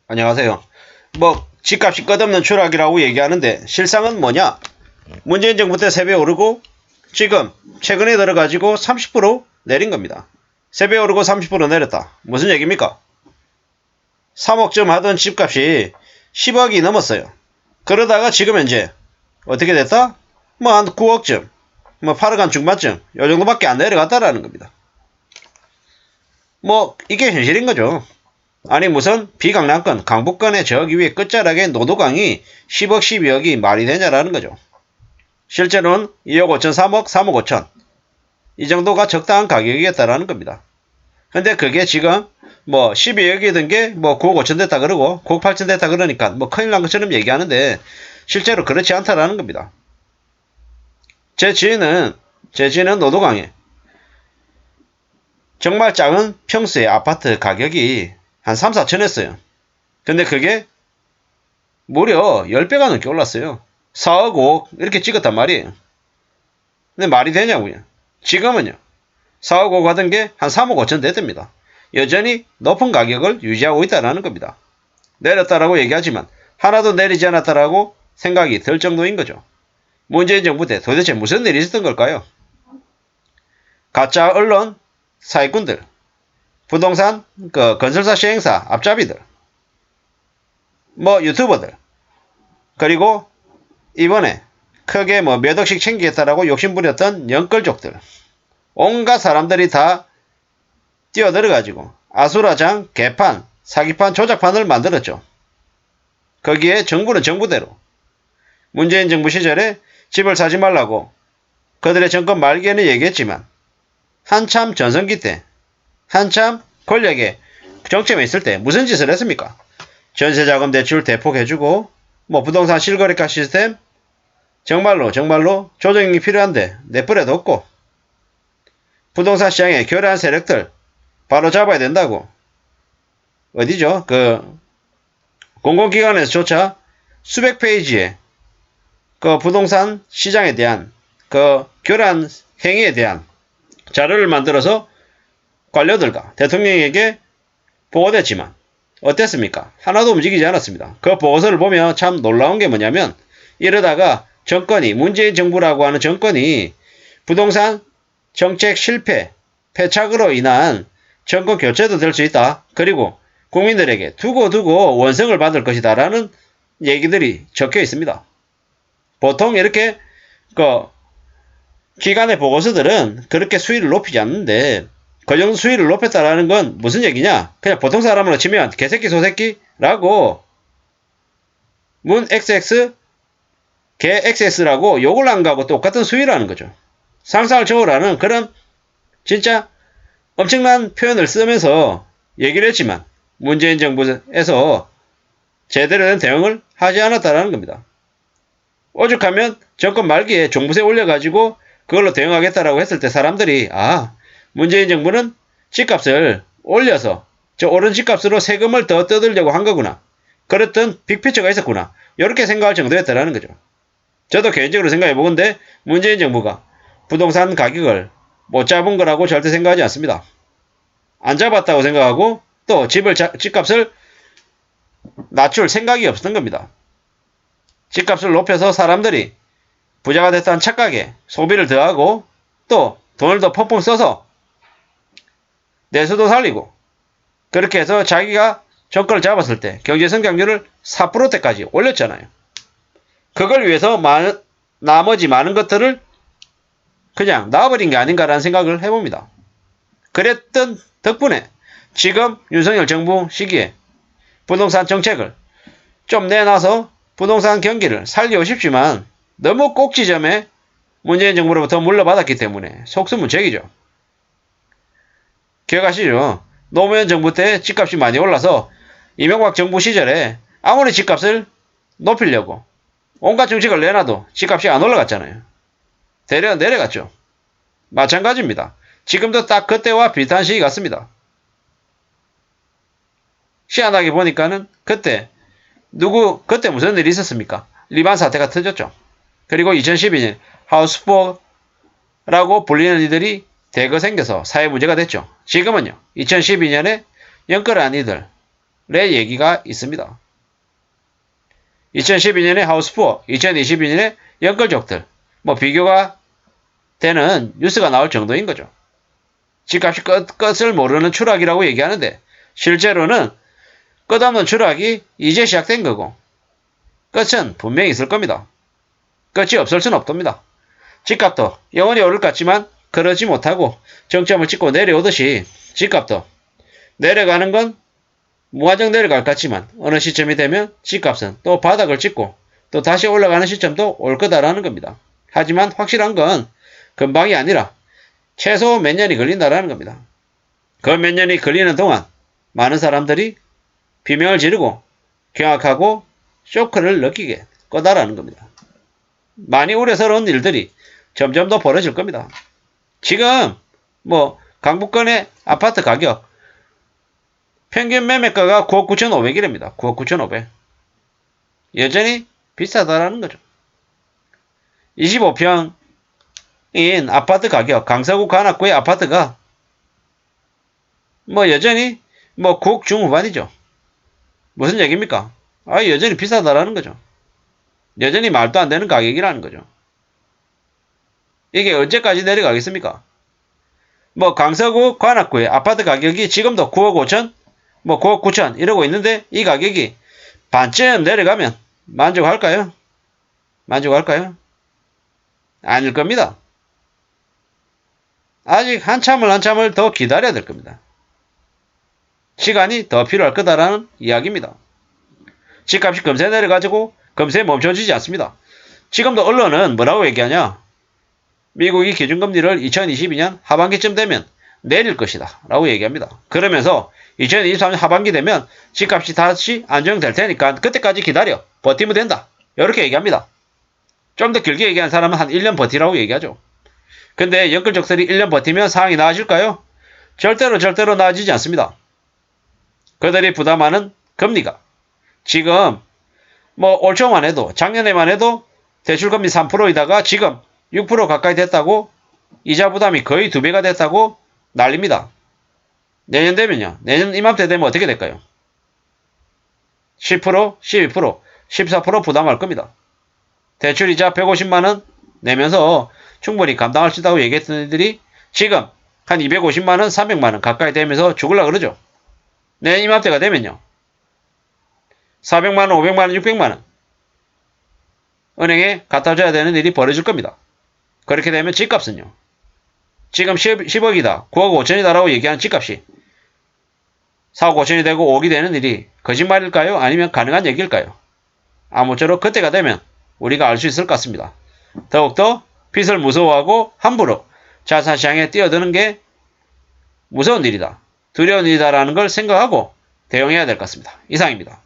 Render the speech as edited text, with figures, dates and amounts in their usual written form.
안녕하세요. 집값이 끝없는 추락이라고 얘기하는데 실상은 뭐냐? 문재인 정부 때 3배 오르고 지금 최근에 들어가지고 30% 내린 겁니다. 3배 오르고 30% 내렸다. 무슨 얘기입니까? 3억쯤 하던 집값이 10억이 넘었어요. 그러다가 지금 현재 어떻게 됐다? 한 9억쯤, 8억 한 중반쯤 요 정도밖에 안 내려갔다라는 겁니다. 이게 현실인 거죠. 아니 무슨 비강남권 강북권의 저기 위에 끝자락에 노도강이 10억 12억이 말이 되냐라는 거죠. 실제로는 2억 5천 3억 3억 5천 이 정도가 적당한 가격이겠다라는 겁니다. 근데 그게 지금 12억이던 게 9억 5천 됐다 그러고 9억 8천 됐다 그러니까 큰일 난 것처럼 얘기하는데 실제로 그렇지 않다라는 겁니다. 제 지인은 노도강에 정말 작은 평수의 아파트 가격이 한 3, 4천 했어요. 근데 그게 무려 10배가 넘게 올랐어요. 4억, 5억 이렇게 찍었단 말이에요. 근데 말이 되냐고요. 지금은요. 4억, 5억 하던 게 한 3억 5천 됐답니다. 여전히 높은 가격을 유지하고 있다는 겁니다. 내렸다라고 얘기하지만 하나도 내리지 않았다라고 생각이 들 정도인 거죠. 문재인 정부 때 도대체 무슨 일이 있었던 걸까요? 가짜 언론 사기꾼들, 부동산 건설사 시행사 앞잡이들, 유튜버들, 그리고 이번에 크게 몇 억씩 챙기겠다라고 욕심부렸던 영끌족들, 온갖 사람들이 다 뛰어들어가지고 아수라장, 개판, 사기판, 조작판을 만들었죠. 거기에 정부는 정부대로 문재인 정부 시절에 집을 사지 말라고 그들의 정권 말기에는 얘기했지만 한참 전성기 때 한참 권력에 정점에 있을 때 무슨 짓을 했습니까? 전세자금 대출 대폭 해주고 부동산 실거래가 시스템 정말로 조정이 필요한데 내버려뒀고 부동산 시장에 교란한 세력들 바로 잡아야 된다고 어디죠? 공공기관에서조차 수백 페이지에 부동산 시장에 대한 교란 행위에 대한 자료를 만들어서 관료들과 대통령에게 보고됐지만 어땠습니까? 하나도 움직이지 않았습니다. 그 보고서를 보면 참 놀라운 게 뭐냐면 이러다가 정권이 문재인 정부라고 하는 정권이 부동산 정책 실패, 패착으로 인한 정권 교체도 될 수 있다. 그리고 국민들에게 두고 원성을 받을 것이다 라는 얘기들이 적혀 있습니다. 보통 이렇게 기관의 보고서들은 그렇게 수위를 높이지 않는데 그 정도 수위를 높였다라는 건 무슨 얘기냐? 그냥 보통 사람으로 치면 개새끼 소새끼라고 문 XX 개 XS라고 욕을 한 거하고 똑같은 수위라는 거죠. 상상을 초월하는 그런 진짜 엄청난 표현을 쓰면서 얘기를 했지만 문재인 정부에서 제대로 된 대응을 하지 않았다는 겁니다. 오죽하면 정권 말기에 종부세 올려가지고 그걸로 대응하겠다라고 했을 때 사람들이 문재인 정부는 집값을 올려서 저 오른 집값으로 세금을 더 뜯으려고 한 거구나. 그랬던 빅피처가 있었구나. 이렇게 생각할 정도였다라는 거죠. 저도 개인적으로 생각해보건데 문재인 정부가 부동산 가격을 못 잡은 거라고 절대 생각하지 않습니다. 안 잡았다고 생각하고 또 집값을 낮출 생각이 없었던 겁니다. 집값을 높여서 사람들이 부자가 됐다는 착각에 소비를 더하고 또 돈을 더 펑펑 써서 내수도 살리고 그렇게 해서 자기가 정권을 잡았을 때 경제 성장률을 4%대까지 올렸잖아요. 그걸 위해서 나머지 많은 것들을 그냥 놔버린 게 아닌가라는 생각을 해봅니다. 그랬던 덕분에 지금 윤석열 정부 시기에 부동산 정책을 좀 내놔서 부동산 경기를 살리고 싶지만 너무 꼭지점에 문재인 정부로부터 물러받았기 때문에 속수무책이죠. 기억하시죠? 노무현 정부 때 집값이 많이 올라서 이명박 정부 시절에 아무리 집값을 높이려고 온갖 정책을 내놔도 집값이 안 올라갔잖아요. 대려 내려갔죠. 마찬가지입니다. 지금도 딱 그때와 비슷한 시기 같습니다. 희한하게 보니까는 그때 무슨 일이 있었습니까? 리만 사태가 터졌죠. 그리고 2012년 하우스포라고 불리는 이들이 대거 생겨서 사회 문제가 됐죠. 지금은요. 2012년에 영끌한 이들 얘기가 있습니다. 2012년에 하우스푸어, 2022년에 연끌족들, 비교가 되는 뉴스가 나올 정도인 거죠. 집값이 끝을 모르는 추락이라고 얘기하는데 실제로는 끝없는 추락이 이제 시작된 거고 끝은 분명히 있을 겁니다. 끝이 없을 수는 없답니다. 집값도 영원히 오를 것 같지만 그러지 못하고 정점을 찍고 내려오듯이 집값도 내려가는 건 무한정 내려갈 것 같지만 어느 시점이 되면 집값은 또 바닥을 찍고 또 다시 올라가는 시점도 올 거다라는 겁니다. 하지만 확실한 건 금방이 아니라 최소 몇 년이 걸린다라는 겁니다. 그 몇 년이 걸리는 동안 많은 사람들이 비명을 지르고 경악하고 쇼크를 느끼게 거다라는 겁니다. 많이 우려스러운 일들이 점점 더 벌어질 겁니다. 지금 강북권의 아파트 가격 평균 매매가가 9억 9,500이랍니다. 9억 9,500. 여전히 비싸다라는 거죠. 25평인 아파트 가격, 강서구 관악구의 아파트가 여전히 9억 중후반이죠. 무슨 얘기입니까? 여전히 비싸다라는 거죠. 여전히 말도 안 되는 가격이라는 거죠. 이게 언제까지 내려가겠습니까? 강서구 관악구의 아파트 가격이 지금도 9억 5천, 9억 9천 이러고 있는데 이 가격이 반쯤 내려가면 만족할까요? 만족할까요? 아닐 겁니다. 아직 한참을 더 기다려야 될 겁니다. 시간이 더 필요할 거다라는 이야기입니다. 집값이 금세 내려가지고 금세 멈춰지지 않습니다. 지금도 언론은 뭐라고 얘기하냐? 미국이 기준금리를 2022년 하반기쯤 되면 내릴 것이다 라고 얘기합니다. 그러면서 2023년 하반기 되면 집값이 다시 안정될 테니까 그때까지 기다려 버티면 된다 이렇게 얘기합니다. 좀 더 길게 얘기한 사람은 한 1년 버티라고 얘기하죠. 근데 연끌족들이 1년 버티면 상황이 나아질까요? 절대로 나아지지 않습니다. 그들이 부담하는 금리가 지금 올 초만 해도 작년에만 해도 대출금리 3%이다가 지금 6% 가까이 됐다고 이자 부담이 거의 2배가 됐다고 난립니다. 내년 되면요. 내년 이맘때 되면 어떻게 될까요? 10%, 12%, 14% 부담할 겁니다. 대출이자 150만원 내면서 충분히 감당할 수 있다고 얘기했던 애들이 지금 한 250만원, 300만원 가까이 되면서 죽으려고 그러죠. 내년 이맘때가 되면요. 400만원, 500만원, 600만원 은행에 갖다 줘야 되는 일이 벌어질 겁니다. 그렇게 되면 집값은요. 지금 10억이다, 9억 5천이다라고 얘기하는 집값이 4억 5천이 되고 5억이 되는 일이 거짓말일까요? 아니면 가능한 얘기일까요? 아무쪼록 그때가 되면 우리가 알 수 있을 것 같습니다. 더욱더 빚을 무서워하고 함부로 자산시장에 뛰어드는 게 무서운 일이다, 두려운 일이다라는 걸 생각하고 대응해야 될 것 같습니다. 이상입니다.